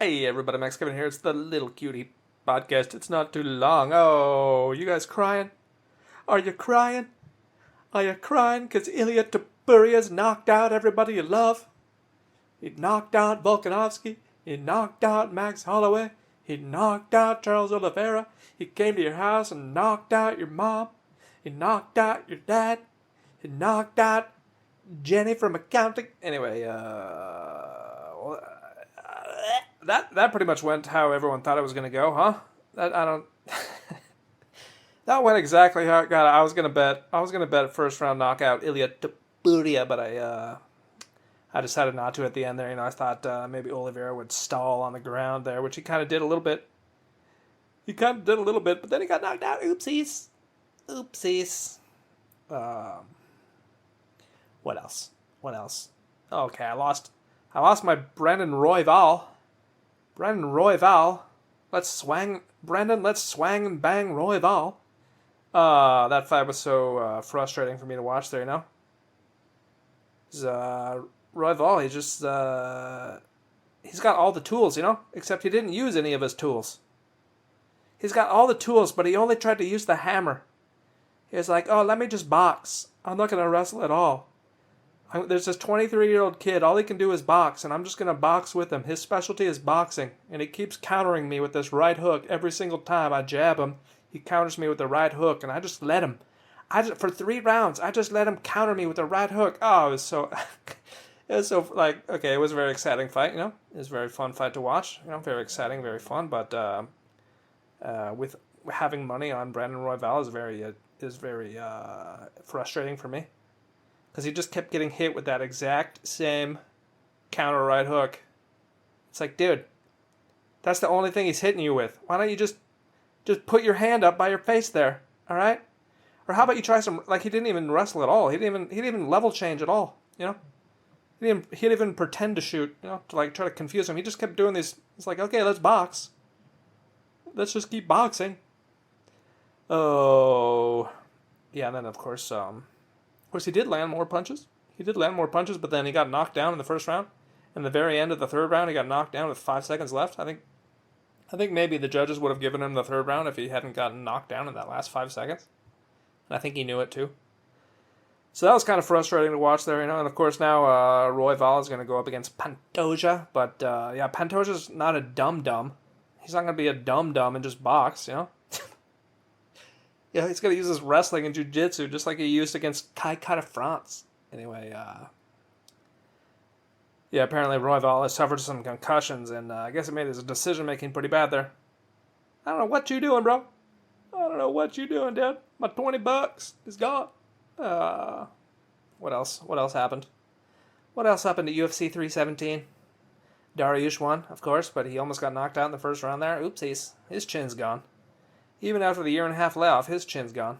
Hey everybody, Max Kevin here. It's the Little Cutie podcast. It's not too long. Oh, you guys crying? Are you crying? Are you crying because Ilya Tiberia's knocked out everybody you love? He knocked out Volkanovski. He knocked out Max Holloway. He knocked out Charles Oliveira. He came to your house and knocked out your mom. He knocked out your dad. He knocked out Jenny from accounting. Anyway, that pretty much went how everyone thought it was going to go, huh? That went exactly how it got. I was gonna bet first round knockout Ilya Topuria, but I decided not to at the end there. I thought maybe Oliveira would stall on the ground there, which he kind of did a little bit. But then he got knocked out. Oopsies. What else? Okay, I lost my Brendan Royval. Let's swang and bang Royval. That fight was so frustrating for me to watch there, Royval, he's got all the tools, except he didn't use any of his tools. He's got all the tools, but he only tried to use the hammer. He was like, oh, let me just box. I'm not going to wrestle at all. There's this 23-year-old kid, all he can do is box, and I'm just going to box with him. His specialty is boxing, and he keeps countering me with this right hook. Every single time I jab him, he counters me with the right hook, and I just let him. For 3 rounds, I just let him counter me with the right hook. Oh, it was so... it was a very exciting fight, It was a very fun fight to watch, very exciting, very fun, but with having money on Brandon Royval is very frustrating for me. Because he just kept getting hit with that exact same counter right hook. It's like, dude, that's the only thing he's hitting you with. Why don't you just put your hand up by your face there, all right? Or how about you try some, he didn't even wrestle at all. He didn't even level change at all, He didn't even pretend to shoot, to try to confuse him. He just kept doing these. It's like, okay, let's box. Let's just keep boxing. Oh, yeah, and then of course, he did land more punches. But then he got knocked down in the first round. In the very end of the third round, he got knocked down with 5 seconds left. I think maybe the judges would have given him the third round if he hadn't gotten knocked down in that last 5 seconds. And I think he knew it too. So that was kind of frustrating to watch there, And of course now Royval is going to go up against Pantoja. But Pantoja's not a dum-dum. He's not going to be a dum-dum and just box, Yeah, he's going to use his wrestling and jiu-jitsu just like he used against Kai Kara France. Anyway, apparently Royval has suffered some concussions, and I guess it made his decision-making pretty bad there. I don't know what you doing, bro. I don't know what you doing, Dad. My $20 is gone. What else? What else happened? What else happened to UFC 317? Dariush won, of course, but he almost got knocked out in the first round there. Oopsies. His chin's gone. Even after the 1.5 year layoff, his chin's gone.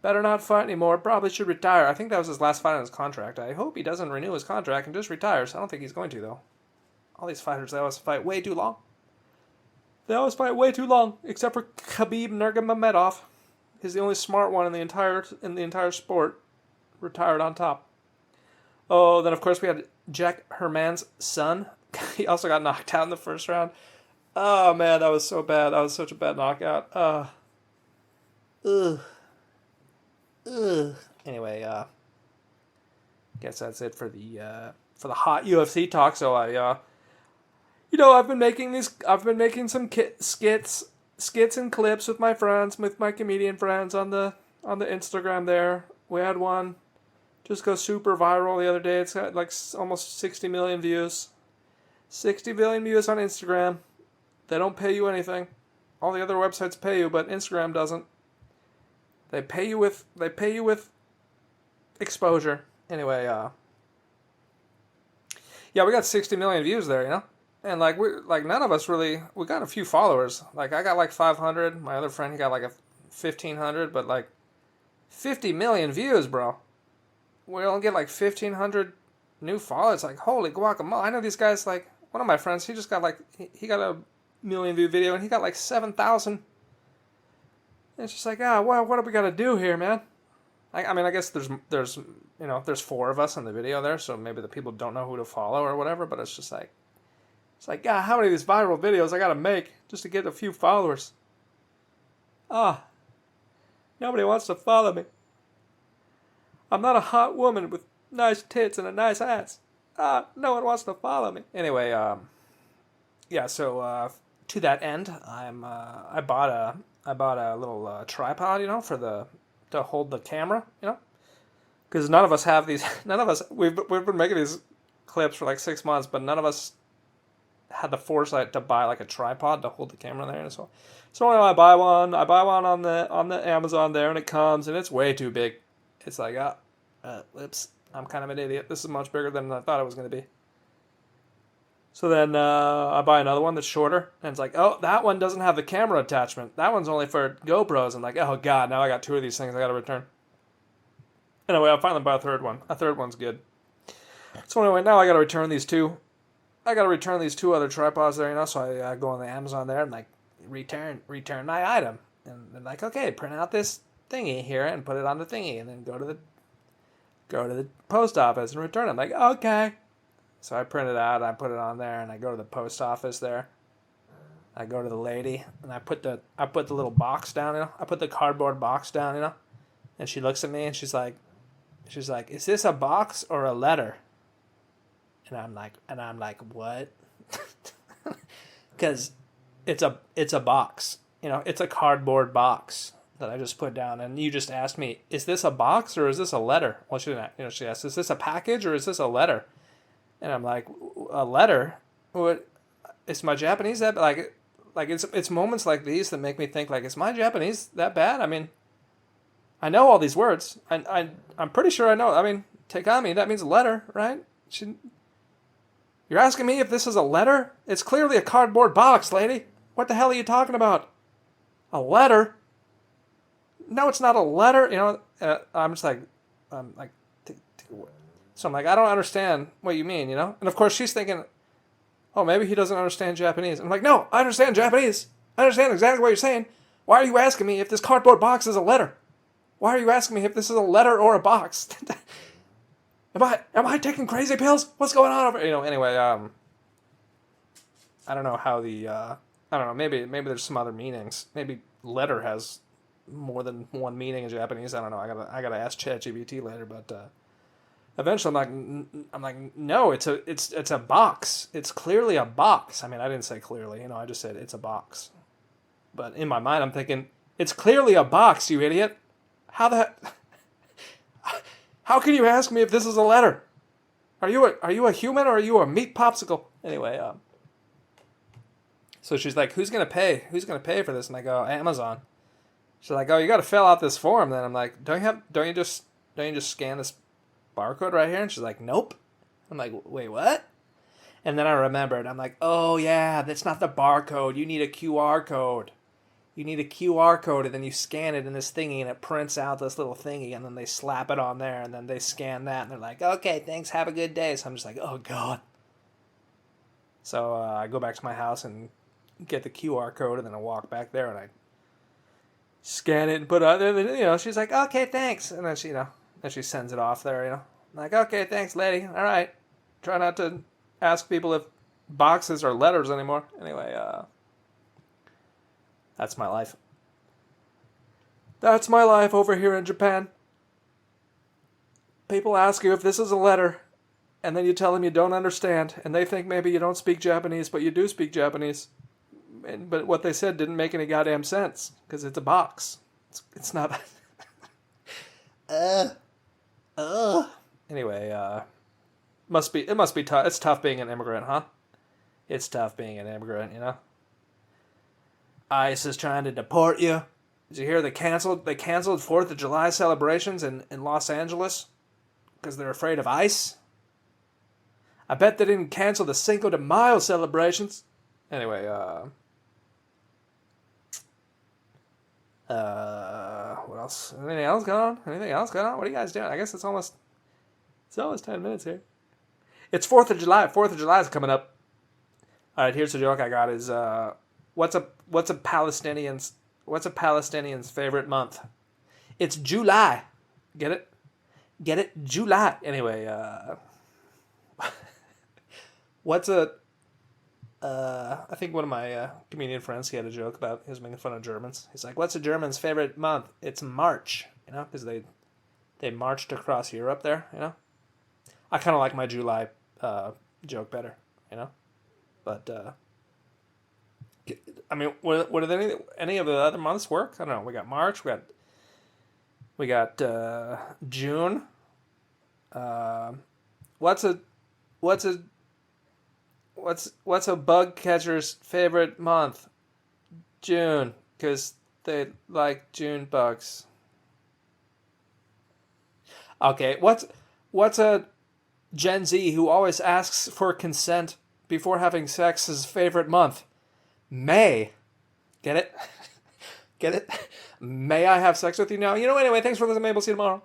Better not fight anymore. Probably should retire. I think that was his last fight on his contract. I hope he doesn't renew his contract and just retires. I don't think he's going to, though. All these fighters, they always fight way too long. Except for Khabib Nurmagomedov. He's the only smart one in the entire sport. Retired on top. Oh, then of course we had Jack Herman's son. He also got knocked out in the first round. Oh man, that was so bad. That was such a bad knockout. Anyway, guess that's it for the hot UFC talk. So I've been making some skits and clips with my friends, with my comedian friends on the Instagram there. We had one just go super viral the other day. It's got almost 60 million views. 60 million views on Instagram. They don't pay you anything. All the other websites pay you, but Instagram doesn't. They pay you with exposure. Anyway, we got 60 million views there, And none of us really, we got a few followers. I got 500. My other friend, he got 1,500, but 50 million views, bro. We only get 1,500 new followers. Holy guacamole. I know these guys, one of my friends, he just got he got a million view video and he got 7,000. It's just what do we got to do here, man? I guess there's 4 of us in the video there, so maybe the people don't know who to follow or whatever, but it's It's like, God, how many of these viral videos I gotta make just to get a few followers? Ah, nobody wants to follow me. I'm not a hot woman with nice tits and a nice ass. Ah, no one wants to follow me. Anyway, yeah. So to that end, I bought a little tripod, to hold the camera, because none of us have these. None of us we've been making these clips for like 6 months, but none of us had the foresight to buy like a tripod to hold the camera there. And so when I buy one on the Amazon there, and it comes and it's way too big. It's like, whoops, I'm kind of an idiot. This is much bigger than I thought it was going to be. So then I buy another one that's shorter, and it's like, oh, that one doesn't have the camera attachment. That one's only for GoPros. I'm like, oh God, now I got 2 of these things I got to return. Anyway, I finally buy a third one. A third one's good. So anyway, now I got to return these 2. I got to return these 2 other tripods there, So I go on the Amazon there and like return my item, and they're like, okay, print out this thingy here and put it on the thingy, and then go to the post office and return it. I'm like, okay. So I print it out, I put it on there, and I go to the post office there. I go to the lady, and I put the little box down, I put the cardboard box down, and she looks at me and she's like, is this a box or a letter? And I'm like, what? Because it's a box, it's a cardboard box that I just put down, and you just asked me, is this a box or is this a letter? Well, she didn't, she asked, is this a package or is this a letter? And I'm like, a letter? What? Is my Japanese that like it's moments like these that make me think, like, is my Japanese that bad? I mean, I know all these words. I'm pretty sure I know. I mean, Tekami, that means letter, right? You're asking me if this is a letter? It's clearly a cardboard box, lady. What the hell are you talking about? A letter? No, it's not a letter. I'm just like, so I'm like, I don't understand what you mean, And of course she's thinking, oh, maybe he doesn't understand Japanese. I'm like, no, I understand Japanese. I understand exactly what you're saying. Why are you asking me if this cardboard box is a letter? Why are you asking me if this is a letter or a box? Am I taking crazy pills? What's going on over? Anyway, I don't know how I don't know, maybe there's some other meanings. Maybe letter has more than one meaning in Japanese. I don't know. I gotta ask ChatGPT later, but eventually I'm like, no, it's a box. It's clearly a box. I mean, I didn't say clearly, I just said it's a box. But in my mind, I'm thinking, it's clearly a box, you idiot. How can you ask me if this is a letter? Are you a human or are you a meat popsicle? Anyway, so she's like, who's gonna pay? Who's gonna pay for this? And I go, Amazon. She's like, oh, you got to fill out this form. Then I'm like, don't you just scan this barcode right here? And she's like, nope. I'm like, wait, what? And then I remembered. I'm like, oh yeah, that's not the barcode. You need a QR code. You need a QR code, and then you scan it in this thingy, and it prints out this little thingy, and then they slap it on there, and then they scan that, and they're like, okay, thanks, have a good day. So I'm just like, oh God. So I go back to my house and get the QR code, and then I walk back there, and I scan it and put it on, and she's like, okay, thanks. And then she sends it off there, I'm like, okay, thanks, lady. All right. Try not to ask people if boxes are letters anymore. Anyway, that's my life. That's my life over here in Japan. People ask you if this is a letter, and then you tell them you don't understand, and they think maybe you don't speak Japanese, but you do speak Japanese. But what they said didn't make any goddamn sense, because it's a box. It's not... Anyway, it must be tough. It's tough being an immigrant, huh? It's tough being an immigrant, ICE is trying to deport you. Did you hear they canceled 4th of July celebrations in Los Angeles because they're afraid of ICE? I bet they didn't cancel the Cinco de Mayo celebrations. Anyway, what else? Anything else going on? What are you guys doing? I guess it's almost 10 minutes here. It's 4th of July. 4th of July is coming up. All right, here's the joke I got is, what's a Palestinian's favorite month? It's July. Get it? July. Anyway, what's a I think one of my comedian friends, he had a joke about he was making fun of Germans. He's like, "What's a German's favorite month? It's March." You know, because they marched across Europe there. You know, I kind of like my July joke better. You know, but I mean, what are any of the other months work? I don't know. We got March. We got June. Uh, what's a what's a what's a bug catcher's favorite month? June, because they like June bugs. Okay, what's a Gen Z who always asks for consent before having sex' favorite month? May. Get it? Get it? May I have sex with you now? Anyway, thanks for listening. Maybe we'll see you tomorrow.